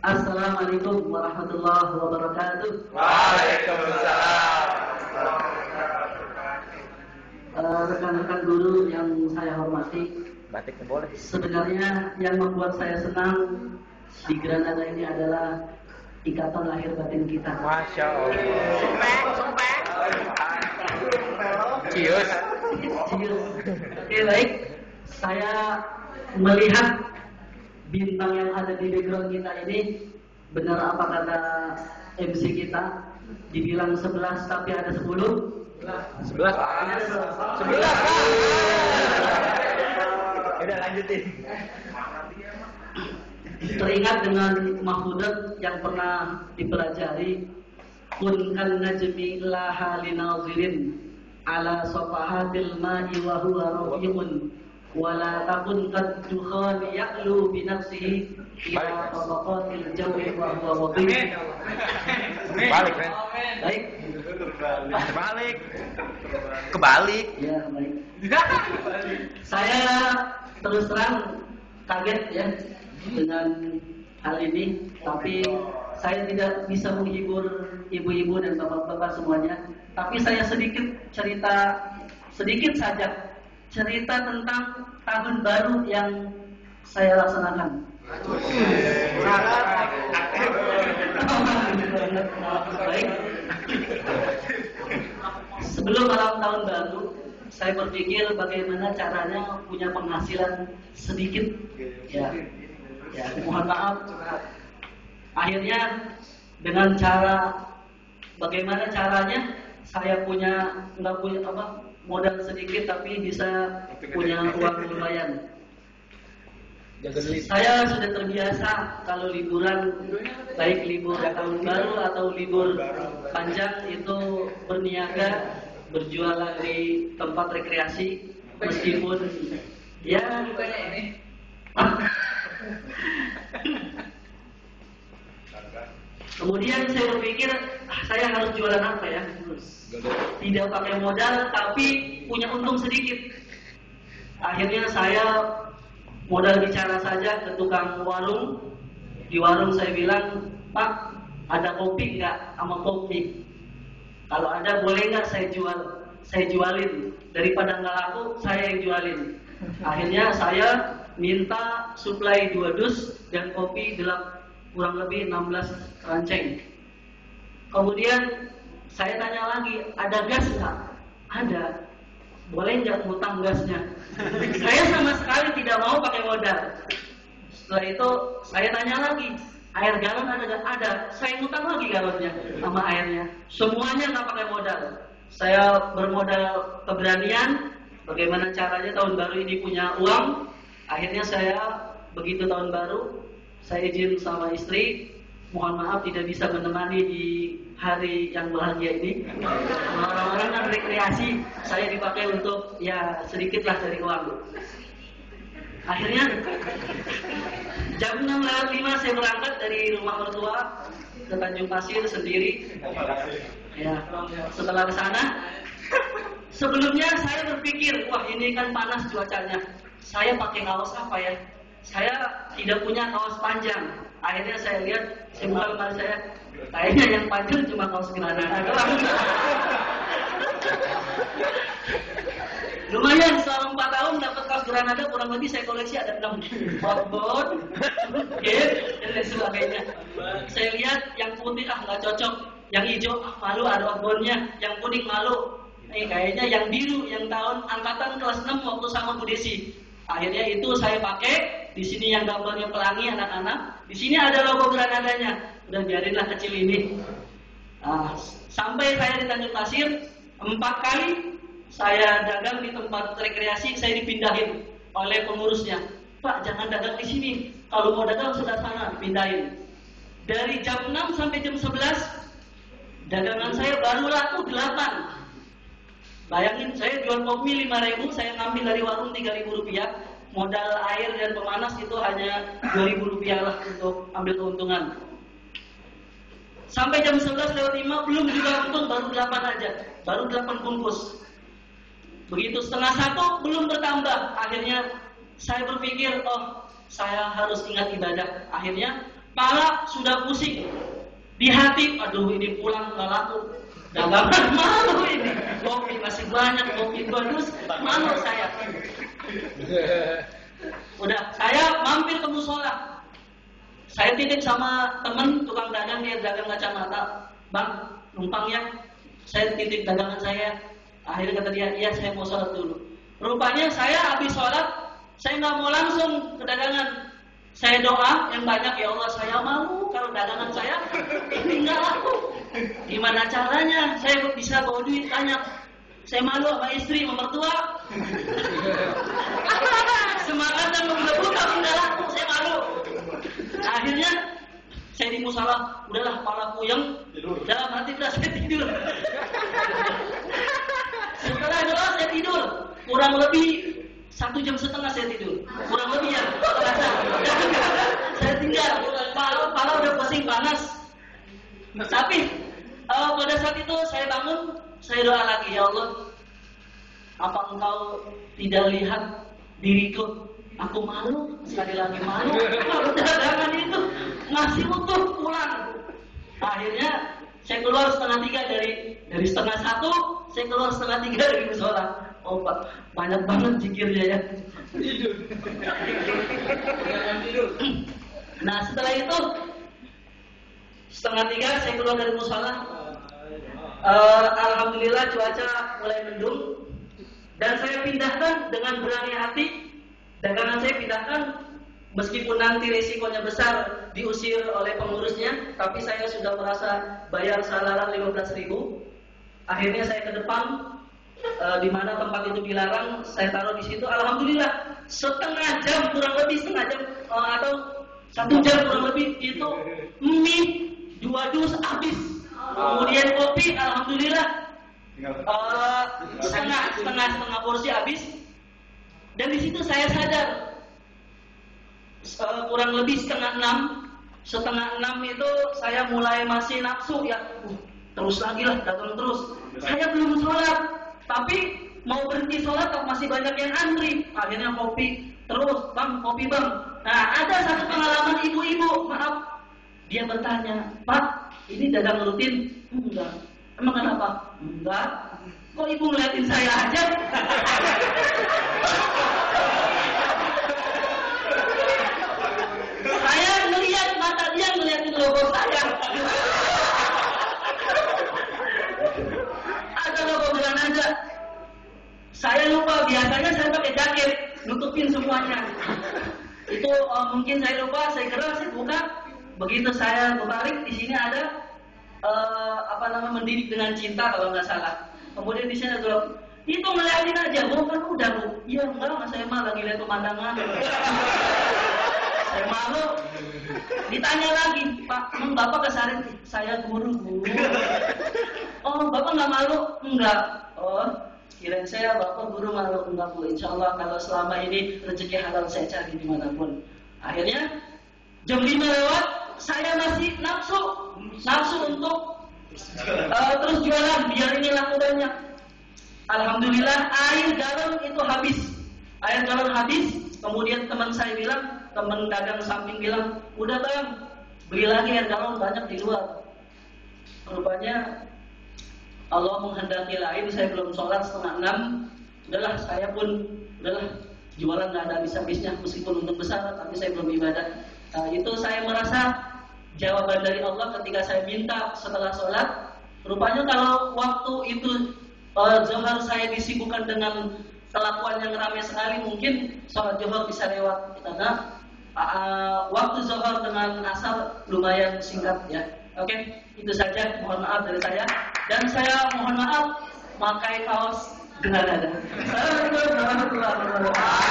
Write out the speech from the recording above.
Assalamualaikum warahmatullahi wabarakatuh. Waalaikumsalam. Rekan-rekan guru yang saya hormati, Batiknya boleh. sebenarnya yang membuat saya senang di Granada ini adalah ikatan lahir batin kita. Masya Allah. Cius. Oke, baik. Saya melihat bintang yang ada di background kita ini, benar apa kata MC kita, dibilang 11 tapi ada 10. 11. Udah lanjutin. Teringat dengan mahfudat yang pernah dipelajari, kun kan najmi laha linazirin ala safahatil ma'i wa huwa rafiqun wala takun qad dukhan ya'lu bi nafsihi ila tabaqatil jawi wa huwa wadih. Balik, men. Baik. Balik. Kebalik. Ya, baik. Saya terus terang kaget ya dengan hal ini, tapi saya tidak bisa menghibur ibu-ibu dan bapak-bapak semuanya. Tapi saya sedikit saja cerita tentang tahun baru yang saya laksanakan. Baik. Sebelum malam tahun baru, saya berpikir bagaimana caranya punya penghasilan sedikit. Ya, mohon maaf. Akhirnya dengan bagaimana caranya saya nggak punya modal sedikit tapi bisa punya uang lumayan. Saya sudah terbiasa kalau liburan, baik libur tahun baru atau libur panjang, itu berniaga, berjualan di tempat rekreasi, meskipun ya ini. Kemudian saya berpikir, saya harus jualan apa ya? Tidak pakai modal tapi punya untung sedikit. Akhirnya saya modal bicara saja ke tukang warung. Di warung saya bilang, "Pak, ada kopi nggak sama kopi? Kalau ada boleh nggak saya jualin. Daripada nggak laku, saya yang jualin." Akhirnya saya minta suplai 2 dus dan kopi kurang lebih 16 ranceng. Kemudian saya tanya lagi, ada gas nggak? Ada. Boleh nggak ngutang gasnya? Saya sama sekali tidak mau pakai modal. Setelah itu saya tanya lagi, air galon ada nggak? Ada. Saya ngutang lagi galonnya sama airnya. Semuanya nggak pakai modal. Saya bermodal keberanian. Bagaimana caranya tahun baru ini punya uang? Akhirnya saya begitu tahun baru, saya izin sama istri, mohon maaf tidak bisa menemani di hari yang bahagia ini. Orang-orang kan rekreasi, saya dipakai untuk ya sedikitlah dari uang. Akhirnya jam 6:05 saya berangkat dari rumah mertua ke Tanjung Pasir sendiri. Ya, setelah ke sana, sebelumnya saya berpikir, wah ini kan panas cuacanya. Saya pakai kaos apa ya? Saya tidak punya kaos panjang. Akhirnya saya lihat, saya buka lemari saya, kayaknya yang panjang cuma kaos Granada doang. Lumayan, selama 4 tahun dapat kaos Granada kurang lebih saya koleksi ada 6 outbound, dan lain sebagainya. Saya lihat yang putih nggak cocok, yang hijau malu ada outboundnya, yang kuning malu. Kayaknya yang biru yang tahun angkatan kelas 6 waktu sama Bu Desi. Akhirnya itu saya pakai. Di sini yang gambarnya pelangi anak-anak. Di sini ada logo Granadanya. Udah biarinlah kecil ini. Sampai saya di Tanjung Pasir 4 kali saya dagang di tempat rekreasi, saya dipindahin oleh pengurusnya. Pak, jangan dagang di sini. Kalau mau dagang sudah sana, pindahin. Dari jam 6 sampai jam 11 dagangan saya baru laku 8. Bayangin, saya jual kopi 5.000, saya ngambil dari warung 3.000 rupiah. Modal air dan pemanas itu hanya 2.000 rupiah lah untuk ambil keuntungan. Sampai jam 11:05 belum juga untung, baru 8 aja. Baru 8 bungkus. Begitu 12:30 belum bertambah. Akhirnya saya berpikir, saya harus ingat ibadah. Akhirnya kepala sudah pusing, di hati, aduh ini pulang nggak laku, dagangan malu ini, kopi masih banyak, kopi bagus, malu saya. Udah, saya mampir ke musola. Saya titip sama temen tukang dagang, dia dagang kacamata. Bang, numpang ya, saya titip dagangan saya. Akhirnya kata dia, iya saya mau sholat dulu. Rupanya saya habis sholat, saya nggak mau langsung ke dagangan. Saya doa yang banyak, ya Allah saya malu kalau dagangan saya ini nggak laku. Gimana caranya saya bisa bawa duit banyak? Saya malu sama istri, sama mertua. Semangat dan menggebu tapi nggak laku, saya malu. Akhirnya saya di musola, udahlah kepala puyeng, dalam hati udah saya tidur. Setelah doa saya tidur, kurang lebih 1,5 jam saya tidur, kurang lebih ya, terasa. Saya tinggal, kepala udah pusing panas. Tapi pada saat itu saya bangun, saya doa lagi, ya Allah, apa Engkau tidak lihat diriku? Aku malu, sekali lagi malu. Kalau dagangan itu masih utuh pulang. Akhirnya saya keluar 2:30 dari 2:30, saya keluar 2:30 dari musola. Oh Pak, banyak banget zikirnya ya. Tidur. Nah setelah itu 2:30 saya keluar dari musola. Alhamdulillah cuaca mulai mendung dan saya pindahkan dengan berani hati. Dagangan saya pindahkan, meskipun nanti risikonya besar diusir oleh pengurusnya, tapi saya sudah merasa bayar salaran 15.000. Akhirnya saya ke depan, di mana tempat itu dilarang, saya taruh di situ. Alhamdulillah, setengah jam kurang lebih, atau 1 jam kurang lebih itu mie 2 dus habis. Kemudian kopi, alhamdulillah setengah porsi habis. Dan di situ saya sadar, kurang lebih 5:30. 5:30 itu saya mulai masih nafsu ya, terus lagi lah, dagang terus. Saya belum sholat, tapi mau berhenti sholat masih banyak yang antri. Akhirnya kopi terus, bang, kopi bang. Nah ada satu pengalaman ibu-ibu, maaf, dia bertanya, Pak, ini dagang rutin? Enggak. Emang kenapa? Enggak. Kok ibu ngeliatin saya aja? Saya ngeliat mata dia ngeliatin logo saya. Ada logo Belanda. Saya lupa, biasanya saya pakai jaket nutupin semuanya. Itu mungkin saya lupa, saya kira saya buka. Begitu saya berbalik, di sini ada mendidik dengan cinta kalau nggak salah. Kemudian di sini ada itu ngeliatin aja, Bu, kan udah Bu. Iya enggak, saya mah lagi lihat pemandangan. Saya malu. Ditanya lagi, Pak, Bapak kesarin? Saya guru. Oh, Bapak nggak malu? Enggak. Oh, kirain saya Bapak guru malu. Enggak Bu, insya Allah kalau selama ini rezeki halal saya cari dimanapun. Akhirnya jam 5 lewat, saya masih nafsu untuk terus jualan biar ini laku banyak. Alhamdulillah air galon itu habis. Air galon habis. Kemudian teman saya bilang, teman dagang samping bilang, udah bang, beli lagi air galon banyak di luar. Rupanya Allah menghendaki lain. Saya belum sholat 5:30. Udahlah, saya pun jualan nggak ada habis-habisnya, meskipun untung besar, tapi saya belum ibadah. Itu saya merasa jawaban dari Allah ketika saya minta setelah sholat. Rupanya kalau waktu itu zuhur saya disibukkan dengan kelakuan yang ramai sekali, mungkin sholat zuhur bisa lewat karena waktu zuhur dengan asar lumayan singkat ya. Oke, itu saja. Mohon maaf dari saya, dan saya mohon maaf pakai kaos gerhana. Assalamualaikum warahmatullahi wabarakatuh.